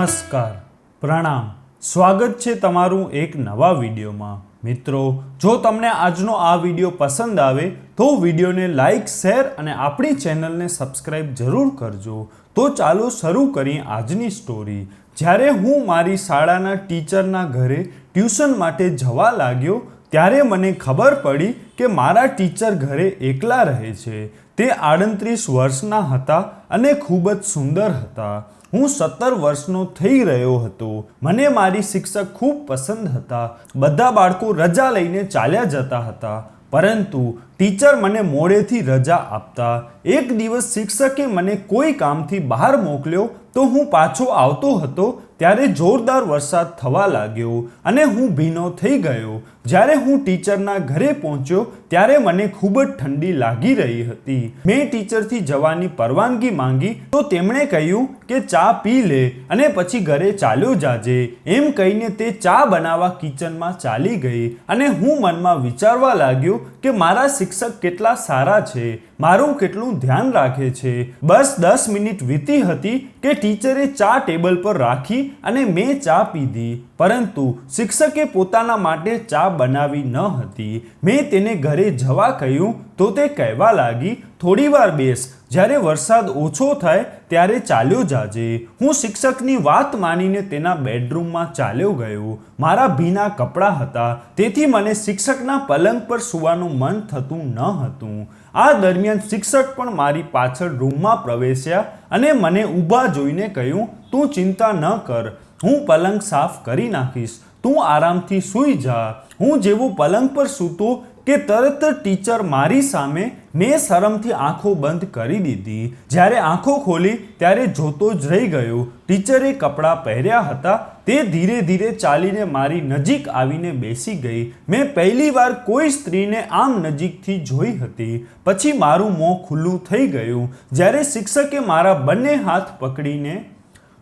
નમસ્કાર, પ્રણામ, સ્વાગત છે તમારું એક નવા વિડીયોમાં। મિત્રો, જો તમને આજનો આ વિડીયો પસંદ આવે તો વિડીયોને લાઈક, શેર અને આપણી ચેનલને સબસ્ક્રાઈબ જરૂર કરજો। તો ચાલો શરૂ કરીએ આજની સ્ટોરી। જ્યારે હું મારી શાળાના ટીચરના ઘરે ટ્યુશન માટે જવા લાગ્યો ત્યારે મને ખબર પડી કે મારા ટીચર ઘરે એકલા રહે છે। તે 38 વર્ષના હતા અને ખૂબ જ સુંદર હતા। હું 17 વર્ષનો થઈ રહ્યો હતો। મને મારી શિક્ષક ખૂબ પસંદ હતા। બધા બાળકો રજા લઈને ચાલ્યા જતા હતા, પરંતુ ટીચર મને મોડેથી રજા આપતા। એક દિવસ શિક્ષકે મને કોઈ કામથી બહાર મોકલ્યો તો હું પાછો આવતો હતો ત્યારે જોરદાર વરસાદ થવા લાગ્યો અને હું ભીનો થઈ ગયો। જ્યારે હું ટીચરના ઘરે પહોંચ્યો ત્યારે મને ખૂબ જ ઠંડી લાગી રહી હતી। મેં ટીચરથી જવાની પરવાનગી માંગી તો તેમણે કહ્યું કે ચા પી લે અને પછી ઘરે ચાલ્યો જાજે। એમ કહીને તે ચા બનાવવા કિચનમાં ચાલી ગઈ અને હું મનમાં વિચારવા લાગ્યો કે મારા શિક્ષક કેટલા સારા છે, મારું કેટલું ધ્યાન રાખે છે। બસ 10 મિનિટ વીતી હતી કે ટીચરે ચા ટેબલ પર રાખી અને મેં ચા પીધી, પરંતુ શિક્ષકે પોતાના માટે ચા બનાવી ન હતી। મેં તેને ઘરે જવા કહ્યું તો તે કહેવા લાગી, થોડી વાર બેસ, જ્યારે વરસાદ ઓછો થાય ત્યારે ચાલ્યો જાજે। હું શિક્ષકની વાત માનીને તેના બેડરૂમમાં ચાલ્યો ગયો। મારા ભીના કપડાં હતા, તેથી મને શિક્ષકના પલંગ પર સૂવાનું મન થતું ન હતું। આ દરમિયાન શિક્ષક પણ મારી પાછળ રૂમમાં પ્રવેશ્યા અને મને ઊભા જોઈને કહ્યું, તું ચિંતા ન કર, હું પલંગ સાફ કરી નાખીશ, તું આરામથી સૂઈ જા। હું જેવો પલંગ પર સૂતો કે તરત જ ટીચર મારી સામે। મેં શરમથી આંખો બંધ કરી દીધી। જ્યારે આંખો ખોલી ત્યારે જોતો જ રહી ગયો। ટીચરે કપડાં પહેર્યા હતા। તે ધીરે ધીરે ચાલીને મારી નજીક આવીને બેસી ગઈ। મેં પહેલીવાર કોઈ સ્ત્રીને આમ નજીકથી જોઈ હતી। પછી મારું મોં ખુલ્લું થઈ ગયું જ્યારે શિક્ષકે મારા બંને હાથ પકડીને।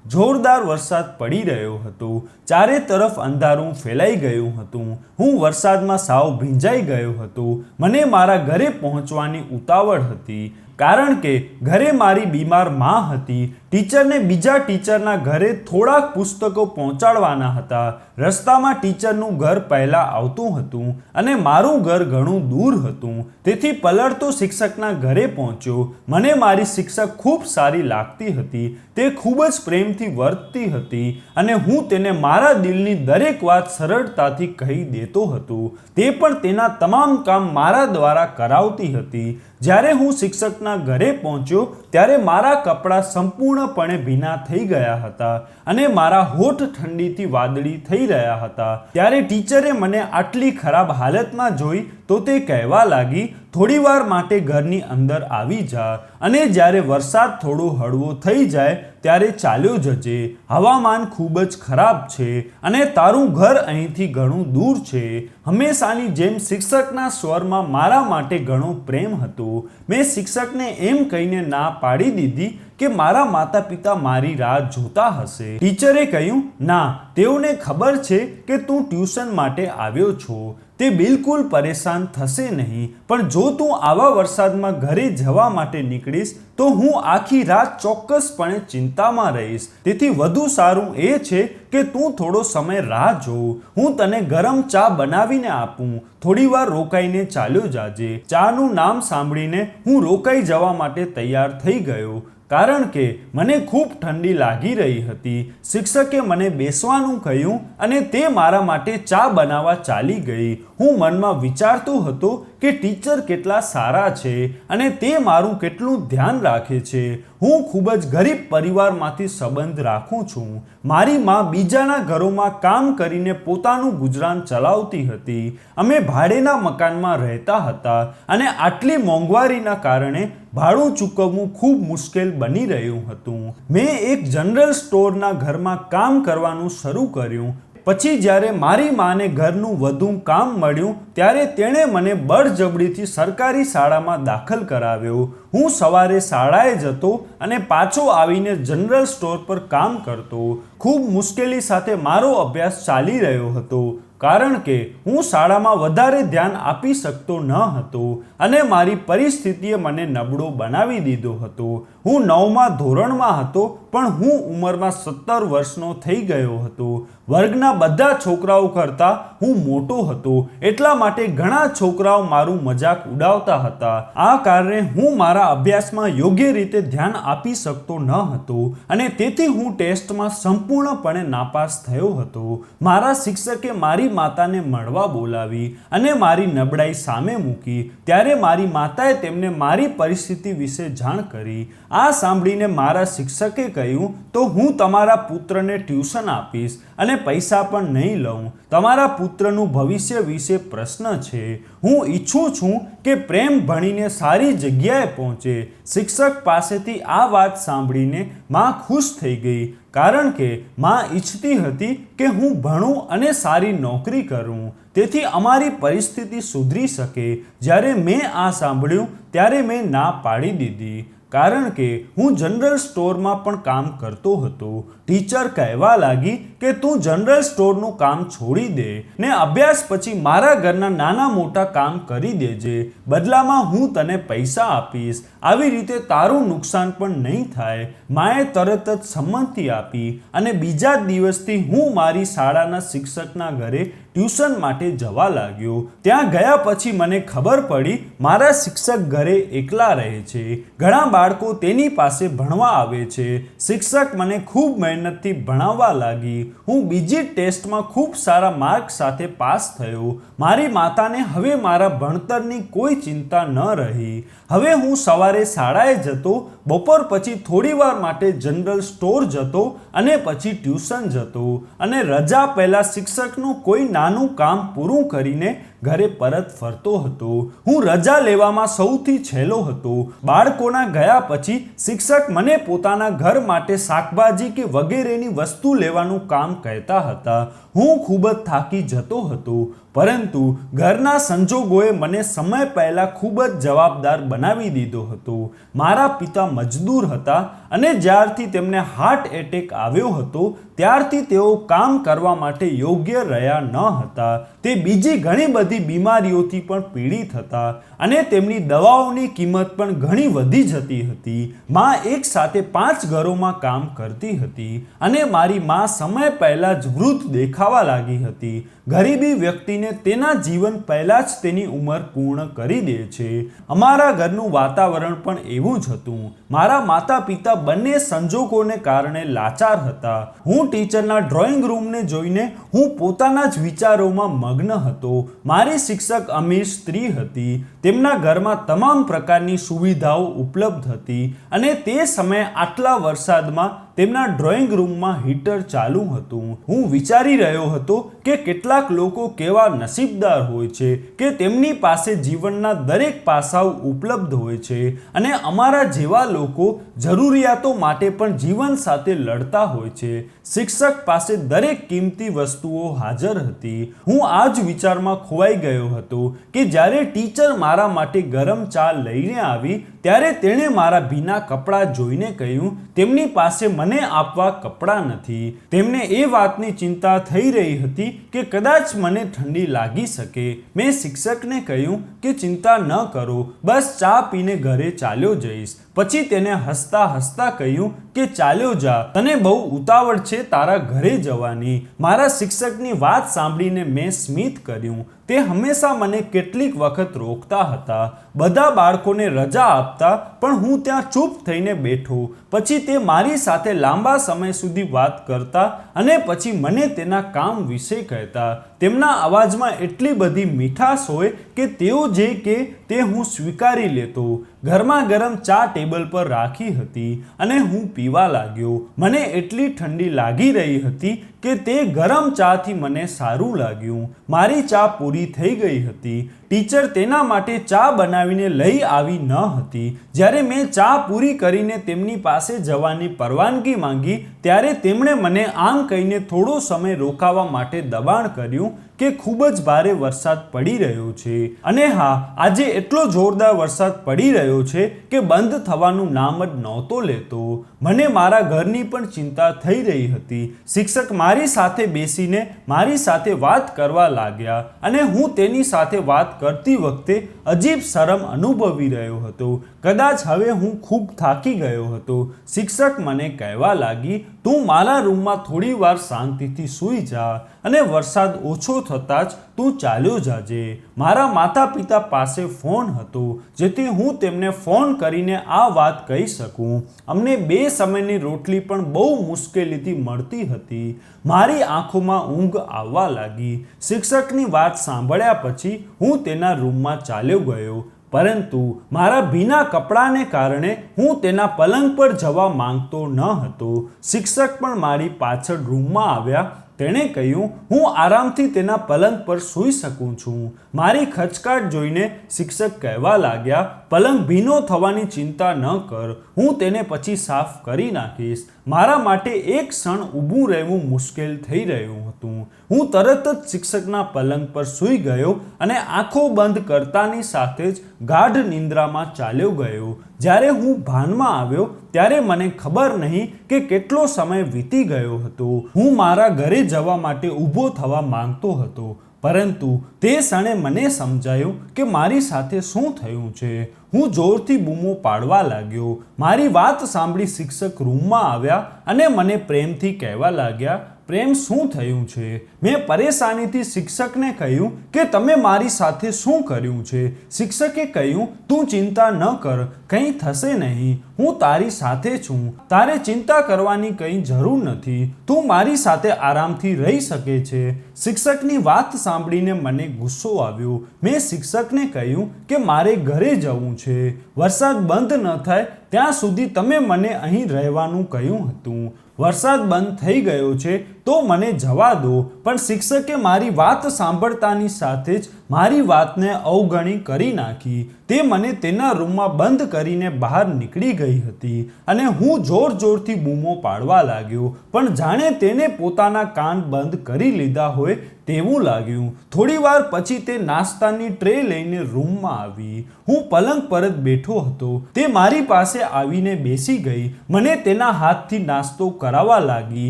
જોરદાર વરસાદ પડી રહ્યો હતો। ચારે તરફ અંધારું ફેલાઈ ગયું હતું। હું વરસાદમાં સાવ ભીંજાઈ ગયો હતો। મને મારા ઘરે પહોંચવાની ઉતાવળ હતી, કારણ કે ઘરે મારી બીમાર માં હતી। ટીચરને બીજા ટીચરના ઘરે થોડાક પુસ્તકો પહોંચાડવાના હતા। રસ્તામાં ટીચરનું ઘર પહેલાં આવતું હતું અને મારું ઘર ઘણું દૂર હતું, તેથી પલળતો શિક્ષકના ઘરે પહોંચ્યો। મને મારી શિક્ષક ખૂબ સારી લાગતી હતી। તે ખૂબ જ પ્રેમથી વર્તતી હતી અને હું તેને મારા દિલની દરેક વાત સરળતાથી કહી દેતો હતો। તે પણ તેના તમામ કામ મારા દ્વારા કરાવતી હતી। જ્યારે હું શિક્ષકના ઘરે પહોંચ્યો ત્યારે મારા કપડાં સંપૂર્ણપણે ભીના થઈ ગયા હતા અને મારા હોઠ ઠંડીથી વાદળી થઈ રહ્યા હતા। ત્યારે ટીચરે મને આટલી ખરાબ હાલતમાં જોઈ તો તે કહેવા લાગી, થોડીવાર માટે ઘરની અંદર આવી જા અને જ્યારે વરસાદ થોડો હળવો થઈ જાય ત્યારે ચાલ્યો જજે। હવામાન ખૂબ જ ખરાબ છે અને તારું ઘર અહીંથી ઘણું દૂર છે। હંમેશાની જેમ શિક્ષકના સ્વરમાં મારા માટે ઘણો પ્રેમ હતો। મેં શિક્ષકને એમ કહીને ના પાડી દીધી કે મારા માતા પિતા મારી રાહ જોતા હશે। ટીચરે કહ્યું, ના, તેઓને ખબર છે કે તું ટ્યુશન માટે આવ્યો છો, તે બિલકુલ પરેશાન થશે નહીં, પણ જો તું આવા વરસાદમાં ઘરે જવા માટે નીકળીશ તો હું આખી રાત ચોક્કસપણે ચિંતામાં રહીશ। તેથી વધુ સારું એ છે કે તું થોડો સમય રાહ જો, હું તને ગરમ ચા બનાવીને આપું, થોડીવાર રોકાઈને ચાલ્યો જાજે। ચાનું નામ સાંભળીને હું રોકાઈ જવા માટે તૈયાર થઈ ગયો, કારણ કે મને ખૂબ ઠંડી લાગી રહી હતી। શિક્ષકે મને બેસવાનું કહ્યું અને તે મારા માટે ચા બનાવવા ચાલી ગઈ। હું મનમાં વિચારતો હતો કે ટીચર કેટલા સારા છે અને તે મારું કેટલું ધ્યાન રાખે છે। હું ખૂબ જ ગરીબ પરિવારમાંથી સંબંધ રાખું છું। મારી માં બીજાના ઘરોમાં કામ કરીને પોતાનું ગુજરાન ચલાવતી હતી। અમે ભાડેના મકાનમાં રહેતા હતા અને આટલી મોંઘવારીના કારણે ભાડું ચૂકવવું ખૂબ મુશ્કેલ બની રહ્યું હતું। મેં એક જનરલ સ્ટોરના ઘરમાં કામ કરવાનું શરૂ કર્યું। પછી જ્યારે મારી માને ઘરનું વધુ કામ મળ્યું ત્યારે તેણે મને બળજબરીથી સરકારી શાળામાં દાખલ કરાવ્યો। હું સવારે શાળાએ જતો અને પાછો આવીને જનરલ સ્ટોર પર કામ કરતો। ખૂબ મુશ્કેલી સાથે મારો અભ્યાસ ચાલી રહ્યો હતો, કારણ કે હું શાળામાં વધારે ધ્યાન આપી શકતો ન હતો અને મારી પરિસ્થિતિએ મને નબળો બનાવી દીધો હતો. હું 9મા ધોરણમાં હતો, પણ હું ઉંમરમાં 17 વર્ષનો થઈ ગયો હતો. વર્ગના બધા છોકરાઓ કરતાં હું મોટો હતો, એટલા માટે ઘણા છોકરાઓ મારું મજાક ઉડાવતા હતા. આ કારણે હું મારા અભ્યાસમાં યોગ્ય રીતે ધ્યાન આપી શકતો ન હતો અને તેથી હું ટેસ્ટમાં સંપૂર્ણપણે નાપાસ થયો હતો. મારા શિક્ષકે મારી માતાને મળવા બોલાવી અને મારી નબળાઈ સામે મૂકી. ત્યારે મારી માતાએ તેમને મારી પરિસ્થિતિ વિશે જાણ કરી. આ સાંભળીને મારા શિક્ષકે કહ્યું, તો હું તમારા પુત્રને ટ્યુશન આપીશ અને પૈસા પણ નહીં લઉં. તમારા પુત્રનું ભવિષ્ય વિશે પ્રશ્ન છે. હું ઈચ્છું છું કે પ્રેમ ભણીને સારી જગ્યાએ પહોંચે. શિક્ષક પાસેથી આ વાત સાંભળીને માં ખુશ થઈ ગઈ, કારણ કે માં ઈચ્છતી હતી કે હું ભણું અને સારી નોકરી કરું, તેથી અમારી પરિસ્થિતિ સુધરી શકે. જ્યારે મેં આ સાંભળ્યું ત્યારે મેં ના પાડી દીધી, કારણ કે હું જનરલ સ્ટોરમાં પણ કામ કરતો હતો. ટીચર કહેવા લાગી કે તું જનરલ સ્ટોરનું કામ છોડી દે ને અભ્યાસ પછી મારા ઘરના નાના મોટા કામ કરી દેજે. બદલામાં હું તને પૈસા આપીશ. આવી રીતે તારું નુકસાન પણ નહીં થાય. માએ તરત જ સંમતિ આપી અને બીજા દિવસથી હું મારી શાળાના શિક્ષકના ઘરે ટ્યુશન માટે જવા લાગ્યો. ત્યાં ગયા પછી મને ખબર પડી મારા શિક્ષક ઘરે એકલા રહે છે. ઘણા બાળકો તેની પાસે ભણવા આવે છે. શિક્ષક મને ખૂબ મહેનતથી ભણાવવા લાગી. હું બીજી ટેસ્ટમાં ખૂબ સારા માર્ક સાથે પાસ થયો. મારી માતાને હવે મારા ભણતરની કોઈ ચિંતા ન રહી. હવે હું સવારે શાળાએ જતો, બપોર પછી થોડીવાર માટે જનરલ સ્ટોર જતો અને પછી ટ્યુશન જતો અને રજા પહેલાં શિક્ષકનું કોઈ નાનું કામ પૂરું કરીને ઘરે પરત ફરતો હતો. હું રજા લેવામાં સૌથી છેલ્લો હતો. બાળકોના ગયા પછી શિક્ષક મને પોતાના ઘર માટે શાકભાજી કે વગેરેની વસ્તુ લેવાનું કામ કહેતા હતા. હું ખૂબ જ થાકી જતો હતો, પરંતુ ઘરના સંજોગોએ મને સમય પહેલાં ખૂબ જ જવાબદાર બનાવી દીધો હતો. મારા પિતા મજદૂર હતા અને જ્યારથી તેમને હાર્ટ એટેક આવ્યો હતો ત્યારથી તેઓ કામ કરવા માટે યોગ્ય રહ્યા ન હતા. તે બીજી ઘણી બધી બીમારીઓથી પણ પીડિત હતા અને તેમની દવાઓની કિંમત પણ ઘણી વધી જતી હતી. માં એક સાથે 5 ઘરોમાં કામ કરતી હતી અને મારી માં સમય પહેલાં જ વૃદ્ધ દેખાવા લાગી હતી. ગરીબી વ્યક્તિને તેના જીવન પહેલાં જ તેની ઉંમર પૂર્ણ કરી દે છે. અમારા ઘરનું વાતાવરણ પણ એવું જ હતું. મારા માતા પિતા બંને સંજોગોને કારણે લાચાર હતા. હું ટીચરના ડ્રોઈંગ રૂમને જોઈને હું પોતાના જ વિચારોમાં મગ્ન હતો. મારી શિક્ષક અમીર સ્ત્રી હતી. તેમના ઘરમાં તમામ પ્રકારની સુવિધાઓ ઉપલબ્ધ હતી અને તે સમયે આટલા વરસાદમાં તેમના ડ્રોઈંગ રૂમમાં હીટર ચાલુ હતું. હું વિચારી રહ્યો હતો કે કેટલાક લોકો કેવા નસીબદાર હોય છે કે તેમની પાસે જીવનના દરેક પાસાઓ ઉપલબ્ધ હોય છે અને અમારા જેવા લોકો જરૂરિયાતો માટે પણ જીવન સાથે લડતા હોય છે. શિક્ષક પાસે દરેક કિંમતી વસ્તુઓ હાજર હતી. હું આ જ વિચારમાં ખોવાઈ ગયો હતો કે જ્યારે ટીચર મારા માટે ગરમ ચા લઈને આવી ત્યારે તેણે મારા ભીના કપડાં જોઈને કહ્યું, તેમની પાસે મને આપવા કપડાં નથી. તેમને એ વાતની ચિંતા થઈ રહી હતી કે કદાચ મને ઠંડી લાગી શકે. મેં શિક્ષકને કહ્યું કે ચિંતા ન કરો, બસ ચા પીને ઘરે ચાલ્યો જઈશ. પછી તેને હસતા હસતા કહ્યું કે ચાલ્યો જા, તને બહુ ઉતાવળ છે તારા ઘરે જવાની. મારા શિક્ષકની વાત સાંભળીને મેં સ્મિત કર્યું. તે હંમેશા મને કેટલીક વખત રોકતા હતા. બધા બાળકોને રજા આપતા, પણ હું ત્યાં ચૂપ થઈને બેઠો. પછી તે મારી સાથે લાંબા સમય સુધી વાત કરતા અને પછી મને તેના કામ વિશે કહેતા. તેમના અવાજમાં એટલી બધી મીઠાશ હોય કે તેઓ જે કે તે હું સ્વીકારી લેતો. ઘરમાં ગરમ ચા ટેબલ પર રાખી હતી અને હું પીવા લાગ્યો. મને એટલી ઠંડી લાગી રહી હતી કે તે ગરમ ચાથી મને સારું લાગ્યું. મારી ચા પૂરી થઈ ગઈ હતી. ટીચર તેના માટે ચા બનાવીને લઈ આવી ન હતી. જ્યારે મેં ચા પૂરી કરીને તેમની પાસે જવાની પરવાનગી માંગી ત્યારે તેમણે મને આમ કહીને થોડો સમય રોકાવા માટે દબાણ કર્યું કે ખૂબ જ ભારે વરસાદ પડી રહ્યો છે અને હા, આજે એટલો જોરદાર વરસાદ પડી રહ્યો છે કે બંધ થવાનું નામ જ નહોતો લેતો. મને મારા ઘરની પણ ચિંતા થઈ રહી હતી. શિક્ષક મારી સાથે બેસીને મારી સાથે વાત કરવા લાગ્યા અને હું તેની સાથે વાત કરતી વખતે અજીબ શરમ અનુભવી રહ્યો હતો. કદાચ હવે હું ખૂબ થાકી ગયો હતો. શિક્ષક મને કહેવા લાગી, તું મારા રૂમમાં થોડી વાર શાંતિથી સૂઈ જા અને વરસાદ ઓછો થતાં જ તું ચાલ્યો જાજે. મારા માતા પિતા પાસે ફોન હતો જેથી હું તેમને ફોન કરીને આ વાત કહી શકું. અમને 2 સમયની રોટલી પણ બહુ મુશ્કેલીથી મળતી હતી. મારી આંખોમાં ઊંઘ આવવા લાગી. શિક્ષકની વાત સાંભળ્યા પછી હું તેના રૂમમાં ચાલ્યો ગયો, પરંતુ મારા ભીના કપડાને કારણે હું તેના પલંગ પર જવા માંગતો ન હતો. શિક્ષક પણ મારી પાછળ રૂમમાં આવ્યા. તેણે કહ્યું, હું આરામથી તેના પલંગ પર સૂઈ શકું છું. મારી ખચકાટ જોઈને શિક્ષક કહેવા લાગ્યા, પલંગ ભીનો થવાની ચિંતા ન કર, હું તેને પછી સાફ કરી નાખીશ. મારા માટે એક ક્ષણ ઊભું રહેવું મુશ્કેલ થઈ રહ્યું હતું. હું તરત જ શિક્ષકના પલંગ પર સૂઈ ગયો અને આંખો બંધ કરતાની સાથે જ ગાઢ નિંદ્રામાં ચાલ્યો ગયો. જ્યારે હું ભાનમાં આવ્યો ત્યારે મને ખબર નહીં કે કેટલો સમય વીતી ગયો હતો. હું મારા ઘરે જવા માટે ઊભો થવા માંગતો હતો, પરંતુ તે ક્ષણે મને સમજાયું કે મારી સાથે શું થયું છે. હું જોરથી બૂમો પાડવા લાગ્યો. મારી વાત સાંભળી શિક્ષક રૂમમાં આવ્યા અને મને પ્રેમથી કહેવા લાગ્યા, પ્રેમ, શું થયું છે? મેં પરેશાનીથી શિક્ષકને કહ્યું કે તમે મારી સાથે શું કર્યું છે? શિક્ષકે કહ્યું, તું ચિંતા ન કર, કંઈ થશે નહીં, હું તારી સાથે છું, તારે ચિંતા કરવાની કંઈ જરૂર નથી, તું મારી સાથે આરામથી રહી શકે છે. શિક્ષકની વાત સાંભળીને મને ગુસ્સો આવ્યો. મેં શિક્ષકને કહ્યું કે મારે ઘરે જવું છે. વરસાદ બંધ ન થાય ત્યાં સુધી તમે મને અહીં રહેવાનું કહ્યું હતું. વરસાદ બંધ થઈ ગયો છે તો મને જવા દો. પણ શિક્ષકે મારી વાત સાંભળતાની સાથે જ મારી વાતને અવગણી કરી નાખી. તે મને તેના રૂમમાં બંધ કરીને બહાર નીકળી ગઈ હતી અને હું જોર જોરથી બૂમો પાડવા લાગ્યો, પણ જાણે તેને પોતાના કાન બંધ કરી લીધા હોય તેવું લાગ્યું. થોડી વાર પછી તે નાસ્તાની ટ્રે લઈને રૂમમાં આવી. હું પલંગ પર જ બેઠો હતો. તે મારી પાસે આવીને બેસી ગઈ. મને તેના હાથથી નાસ્તો કરાવવા લાગી.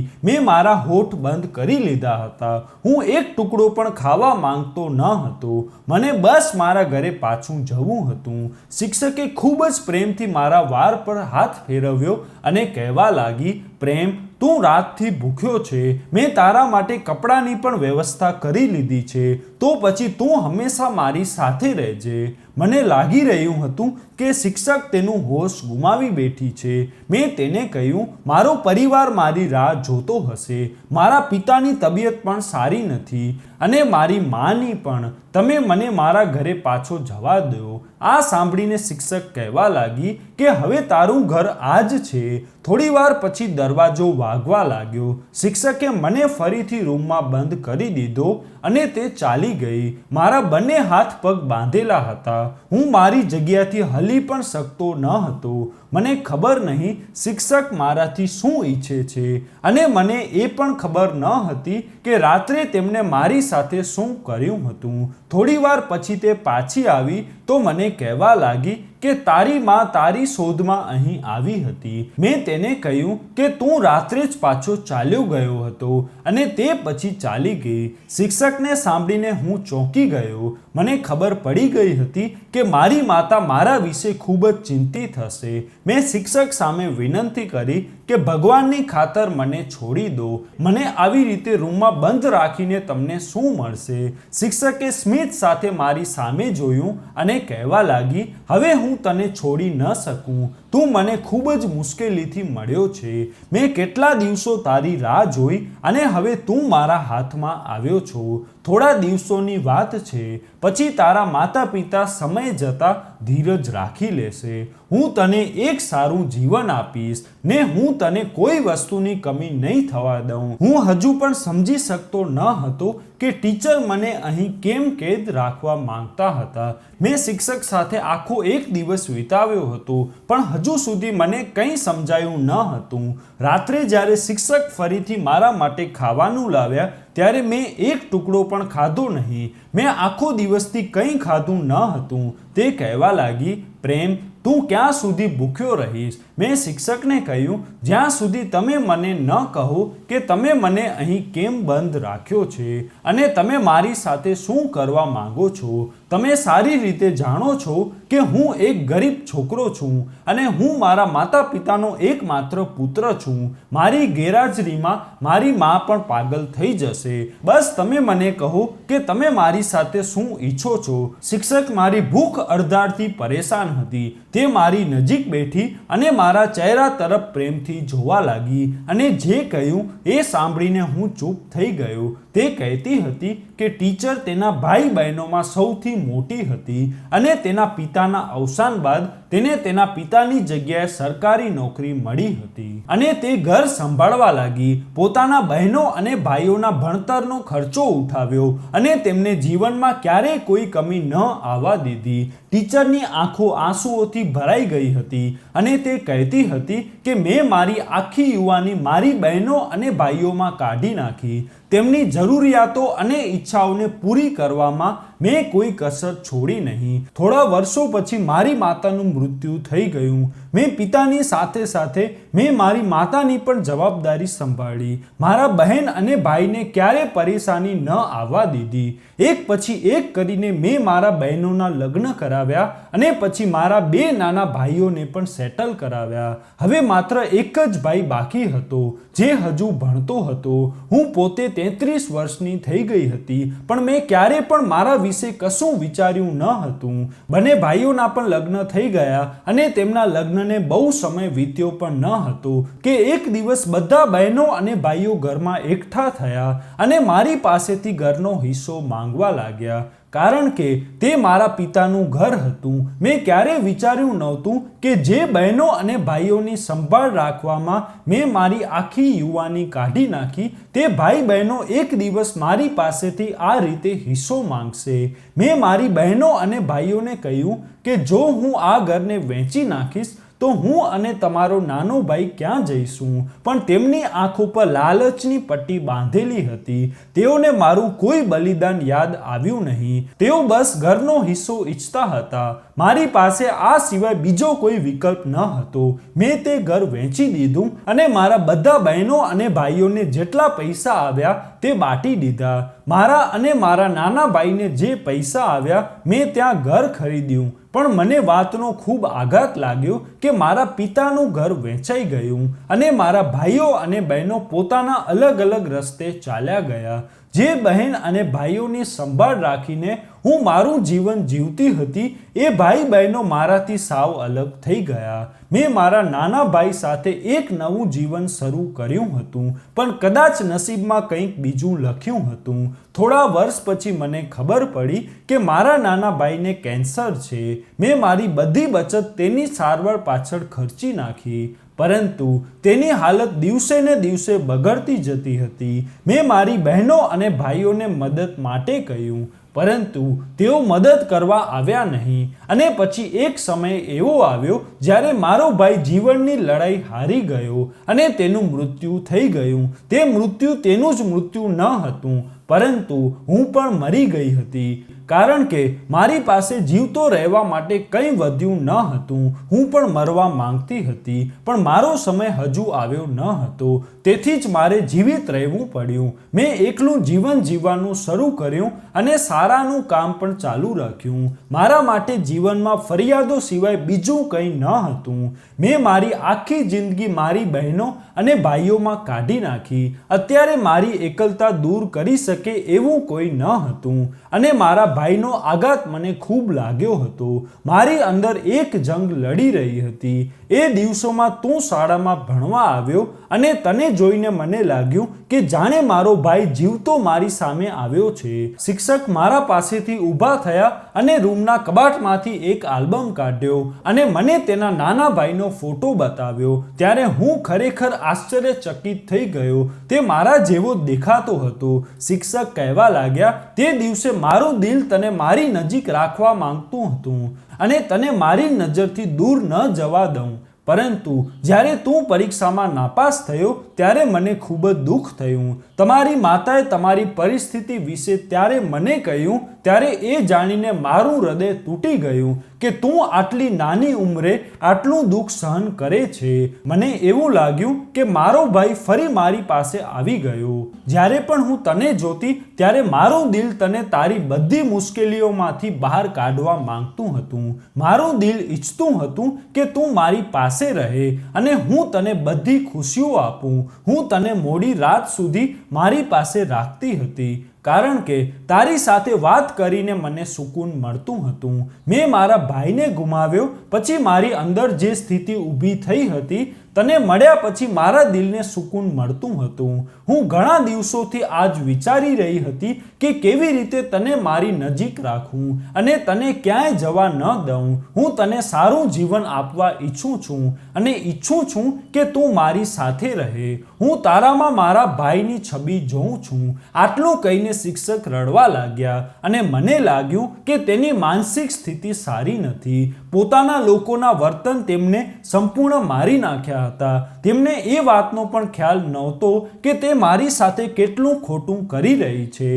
મેં મારા હોઠ બંધ કરી લીધા હતા. હું એક ટુકડો પણ ખાવા માંગતો ન હતો. મને બસ મારા ઘરે પાછું જવું હતું. શિક્ષકે ખૂબ જ પ્રેમથી મારા વાળ પર હાથ ફેરવ્યો અને કહેવા લાગી, પ્રેમ, તું રાતથી ભૂખ્યો છે. મેં તારા માટે કપડાની પણ વ્યવસ્થા કરી લીધી છે. તો પછી તું હંમેશા મારી સાથે રહેજે. મને લાગી રહ્યું હતું કે શિક્ષક તેનું હોશ ગુમાવી બેઠી છે. મેં તેને કહ્યું, મારો પરિવાર મારી રાહ જોતો હશે. મારા પિતાની તબિયત પણ સારી નથી અને મારી માની પણ. તમે મને મારા ઘરે પાછો જવા દો. આ સાંભળીને શિક્ષક કહેવા લાગી કે હવે તારું ઘર આ જ છે. થોડી વાર પછી દરવાજો વાગવા લાગ્યો. શિક્ષકે મને ફરીથી રૂમમાં બંધ કરી દીધો અને તે ચાલી ગઈ. મારા બંને હાથ પગ બાંધેલા હતા. હું મારી જગ્યાથી હલી પણ શકતો ન હતો. મને ખબર નહીં શિક્ષક મારાથી શું ઈચ્છે છે અને મને એ પણ ખબર ન હતી કે રાત્રે તેમણે મારી સાથે શું કર્યું હતું. થોડી વાર પછી તે પાછી આવી તો મને કહેવા લાગી કે તારી માં તારી શોધમાં અહીં આવી હતી. મેં તેને કહ્યું કે તું રાત્રે જ પાછો ચાલ્યો ગયો હતો અને તે પછી ચાલી ગઈ. શિક્ષકને સાંભળીને હું ચોંકી ગયો. મને ખબર પડી ગઈ હતી કે મારી માતા મારા વિશે ખૂબ જ ચિંતિત હશે. મેં શિક્ષક સામે વિનંતી કરી કે ભગવાનની ખાતર મને છોડી દો. મને આવી રીતે રૂમમાં બંધ રાખીને તમને શું મળશે? શિક્ષકે સ્મિત સાથે મારી સામે જોયું અને કહેવા લાગી, હવે હું તને છોડી ન શકું. તું મને ખૂબ જ મુશ્કેલીથી મળ્યો છે. મેં કેટલા દિવસો તારી રાહ જોઈ અને હવે તું મારા હાથમાં આવ્યો છો. થોડા દિવસોની વાત છે, પછી તારા માતા પિતા સમય જતાં ધીરજ રાખી લેશે. હું તને એક સારું જીવન આપીશ ને હું તને કોઈ વસ્તુની કમી નહીં થવા દઉં. હું હજુ પણ સમજી શકતો ન હતો કે ટીચર મને અહીં કેમ કેદ રાખવા માંગતા હતા. મેં શિક્ષક સાથે આખો એક દિવસ વિતાવ્યો હતો, પણ હજુ સુધી મને કંઈ સમજાયું ન હતું. રાત્રે જ્યારે શિક્ષક ફરીથી મારા માટે ખાવાનું લાવ્યા ત્યારે મેં એક ટુકડો પણ ખાધો નહીં. મેં આખો દિવસથી કંઈ ખાધું ન હતું. તે કહેવા લાગી, પ્રેમ, તું ક્યાં સુધી ભૂખ્યો રહીશ? મેં શિક્ષકને કહ્યું, જ્યાં સુધી તમે મને ન કહો કે તમે મને અહીં કેમ બંધ રાખ્યો છે અને તમે મારી સાથે શું કરવા માંગો છો. તમે સારી રીતે જાણો છો કે હું એક ગરીબ છોકરો છું અને હું મારા માતા પિતાનો એકમાત્ર પુત્ર છું. મારી ગેરહાજરીમાં મારી મા પણ પાગલ થઈ જશે. બસ તમે મને કહો કે તમે મારી સાથે શું ઈચ્છો છો. શિક્ષક મારી ભૂખ અડધારથી પરેશાન હતી. તે મારી નજીક બેઠી અને મારા ચહેરા તરફ પ્રેમથી જોવા લાગી અને જે કહ્યું એ સાંભળીને હું ચૂપ થઈ ગયો. તે કહેતી હતી કે ટીચર તેના ભાઈ બહેનોમાં સૌથી મોટી હતી અને તેના પિતાના અવસાન બાદ તેને તેના પિતાની જગ્યાએ સરકારી નોકરી મળી હતી અને તે ઘર સંભાળવા લાગી. પોતાના બહેનો અને ભાઈઓના ભણતરનો ખર્ચો ઉઠાવ્યો અને તેમને જીવનમાં ક્યારેય કોઈ કમી ન આવવા દીધી. ટીચરની આંખો આંસુઓથી ભરાઈ ગઈ હતી અને તે કહેતી હતી કે મેં મારી આખી યુવાની મારી બહેનો અને ભાઈઓમાં કાઢી નાખી. તેમની જરૂરિયાતો અને ઈચ્છાઓને પૂરી કરવામાં મેં કોઈ કસર છોડી નહીં. થોડા વર્ષો પછી મારી માતાનું મૃત્યુ થઈ ગયું. મેં પિતાની સાથે સાથે મેં મારી માતાની પણ જવાબદારી સંભાળી. મારા બહેન અને ભાઈને ક્યારે પરેશાની ન આવવા દીધી. એક પછી એક કરીને મેં મારા બહેનોના લગ્ન કરાવ્યા અને પછી મારા 2 નાના ભાઈઓને પણ સેટલ કરાવ્યા. હવે માત્ર એક જ ભાઈ બાકી હતો જે હજુ ભણતો હતો. હું પોતે 33 વર્ષની થઈ ગઈ હતી પણ મેં ક્યારે પણ મારા વિશે કશું વિચાર્યું ન હતું. બંને ભાઈઓના પણ લગ્ન થઈ ગયા અને તેમના લગ્નને બહુ સમય વીત્યો પણ ન હતો કે એક દિવસ બધા બહેનો અને ભાઈઓ ઘરમાં એકઠા થયા અને મારી પાસેથી ઘરનો હિસ્સો માંગવા લાગ્યા. કારણ કે તે મારા પિતાનું ઘર હતું. મેં ક્યારેય વિચાર્યું નહોતું કે જે બહેનો અને ભાઈઓની સંભાળ રાખવામાં મેં મારી આખી યુવાની કાઢી નાખી તે ભાઈ બહેનો એક દિવસ મારી પાસેથી આ રીતે હિસ્સો માંગશે. મેં મારી બહેનો અને ભાઈઓને કહ્યું કે જો હું આ ઘરને વેચી નાખીશ તો હું અને તમારો નાનો ભાઈ ક્યાં જઈશું? પણ તેમની આંખો પર લાલચની પટ્ટી બાંધેલી હતી. તેઓને મારું કોઈ બલિદાન યાદ આવ્યું નહીં. તેઓ બસ ઘરનો હિસ્સો ઈચ્છતા હતા. મારી પાસે આ સિવાય બીજો કોઈ વિકલ્પ ન હતો. મેં તે ઘર વેચી દીધું અને મારા બધા બહેનો અને ભાઈઓને જેટલા પૈસા આવ્યા તે બાટી દીધા. મારા અને મારા નાના ભાઈને જે પૈસા આવ્યા મેં ત્યાં ઘર ખરીદ્યું. પણ મને વાતનો ખૂબ આઘાત લાગ્યો કે મારા પિતાનું ઘર વેચાઈ ગયું અને મારા ભાઈઓ અને બહેનો પોતાના અલગ અલગ રસ્તે ચાલ્યા ગયા. જે બહેન અને ભાઈઓની સંભાળ રાખીને હું મારું જીવન જીવતી હતી એ ભાઈ બહેનો મારાથી સાવ અલગ થઈ ગયા. મેં મારા નાના ભાઈ સાથે એક નવું જીવન શરૂ કર્યું હતું પણ કદાચ નસીબમાં કંઈક બીજું લખ્યું હતું. થોડા વર્ષ પછી મને ખબર પડી કે મારા નાના ભાઈને કેન્સર છે. મેં મારી બધી બચત તેની સારવાર પાછળ ખર્ચી નાખી પરંતુ તેની હાલત દિવસે ને દિવસે બગડતી જતી હતી. મેં મારી બહેનો અને ભાઈઓને મદદ માટે કહ્યું પરંતુ તેઓ મદદ કરવા આવ્યા નહીં અને પછી એક સમય એવો આવ્યો જ્યારે મારો ભાઈ જીવનની લડાઈ હારી ગયો અને તેનું મૃત્યુ થઈ ગયું. તે મૃત્યુ તેનું જ મૃત્યુ ન હતું પરંતુ હું પણ મરી ગઈ હતી કારણ કે મારી પાસે જીવતો રહેવા માટે કંઈ વધ્યું ન હતું. હું પણ મરવા માંગતી હતી પણ મારો સમય હજુ આવ્યો ન હતો. તેથી જ મારે જીવિત રહેવું પડ્યું. મેં એકલું જીવન જીવવાનું શરૂ કર્યું અને સારાનું કામ પણ ચાલુ રાખ્યું. મારા માટે જીવનમાં ફરિયાદો સિવાય બીજું કંઈ ન હતું. મેં મારી આખી જિંદગી મારી બહેનો અને ભાઈઓમાં કાઢી નાખી. અત્યારે મારી એકલતા દૂર કરી શકે એવું કોઈ ન હતું અને મારા ભાઈનો આઘાત મને ખૂબ લાગ્યો હતો. મારી અંદર એક જંગ લડી રહી હતી. એ દિવસોમાં તું શાળામાં ભણવા આવ્યો અને તને જોઈને મને લાગ્યું કે જાણે મારો ભાઈ જીવતો મારી સામે આવ્યો છે. શિક્ષક મારા પાસેથી ઊભા થયા અને રૂમના કબાટમાંથી એક આલ્બમ કાઢ્યો અને મને તેના નાના ભાઈનો ફોટો બતાવ્યો. ત્યારે હું ખરેખર આશ્ચર્યચકિત થઈ ગયો. તે મારા જેવો દેખાતો હતો. શિક્ષક કહેવા લાગ્યા, તે દિવસે મારું દિલ તને મારી નજીક રાખવા માંગતું હતું અને તને મારી નજરથી દૂર ન જવા દઉં પરંતુ જ્યારે તું પરીક્ષામાં નાપાસ થયો ત્યારે મને ખૂબ જ દુઃખ થયું. તમારી માતાએ તમારી પરિસ્થિતિ વિશે ત્યારે મને કહ્યું ત્યારે એ જાણીને મારું હૃદય તૂટી ગયું કે તું આટલી નાની ઉંમરે આટલું દુઃખ સહન કરે છે. મને એવું લાગ્યું કે મારો ભાઈ ફરી મારી પાસે આવી ગયો. જ્યારે પણ હું તને જોતી ત્યારે મારું દિલ તને તારી બધી મુશ્કેલીઓમાંથી બહાર કાઢવા માંગતું હતું. મારું દિલ ઈચ્છતું હતું કે તું મારી પાસે રહે અને હું તને બધી ખુશીઓ આપું. હું તને મોડી રાત સુધી મારી પાસે રાખતી હતી કારણ કે તારી સાથે વાત કરીને મને સુકૂન મળતું હતું. મેં મારા ભાઈને ગુમાવ્યો પછી મારી અંદર જે સ્થિતિ ઊભી થઈ હતી તને મળ્યા પછી મારા દિલને સુકૂન મળતું હતું. હું ઘણા દિવસોથી આજ વિચારી રહી હતી કે કેવી રીતે તને મારી નજીક રાખું અને તને ક્યાંય જવા ન દઉં. હું તને સારું જીવન આપવા ઈચ્છું છું અને ઈચ્છું છું કે તું મારી સાથે રહે. હું તારામાં મારા ભાઈની છબી જોઉં છું. આટલું કહીને શિક્ષક રડવા લાગ્યા અને મને લાગ્યું કે તેની માનસિક સ્થિતિ સારી નથી. પોતાના લોકોના વર્તન તેમને સંપૂર્ણ મારી નાખ્યા હતા. તેમને એ વાતનો પણ ખ્યાલ નહોતો કે તે મારી સાથે કેટલું ખોટું કરી રહી છે.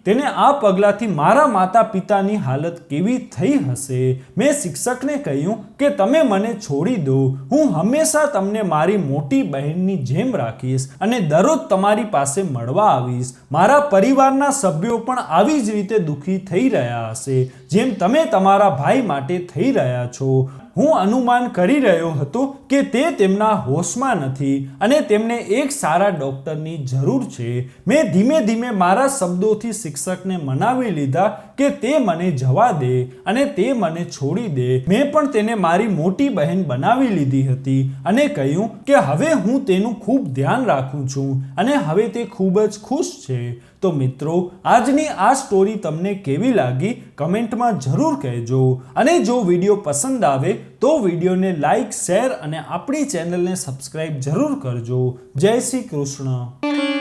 તેને આ પગલાંથી મારા માતા પિતાની હાલત કેવી થઈ હશે. મેં શિક્ષકને કહ્યું કે તમે મને છોડી દો. હું હંમેશા તમને મારી મોટી બહેનની જેમ રાખીશ અને દરરોજ તમારી પાસે મળવા આવીશ. મારા પરિવારના સભ્યો પણ આવી જ રીતે દુઃખી થઈ રહ્યા હશે જેમ તમે તમારા ભાઈ માટે થઈ રહ્યા છો. હું અનુમાન કરી રહ્યો હતો કે તે તેમના હોશમાં નથી અને તેમને એક સારા ડૉક્ટરની જરૂર છે. મેં ધીમે ધીમે મારા શબ્દોથી શિક્ષકને મનાવી લીધા કે તે મને જવા દે અને તે મને છોડી દે. મેં પણ તેને મારી મોટી બહેન બનાવી લીધી હતી અને કહ્યું કે હવે હું તેનું ખૂબ ધ્યાન રાખું છું અને હવે તે ખૂબ જ ખુશ છે. તો મિત્રો, આજની આ સ્ટોરી તમને કેવી લાગી કમેન્ટમાં જરૂર કહેજો અને જો વિડીયો પસંદ આવે તો વિડીયોને લાઈક, શેર અને આપણી ચેનલને સબસ્ક્રાઈબ જરૂર કરજો. જય શ્રી કૃષ્ણ.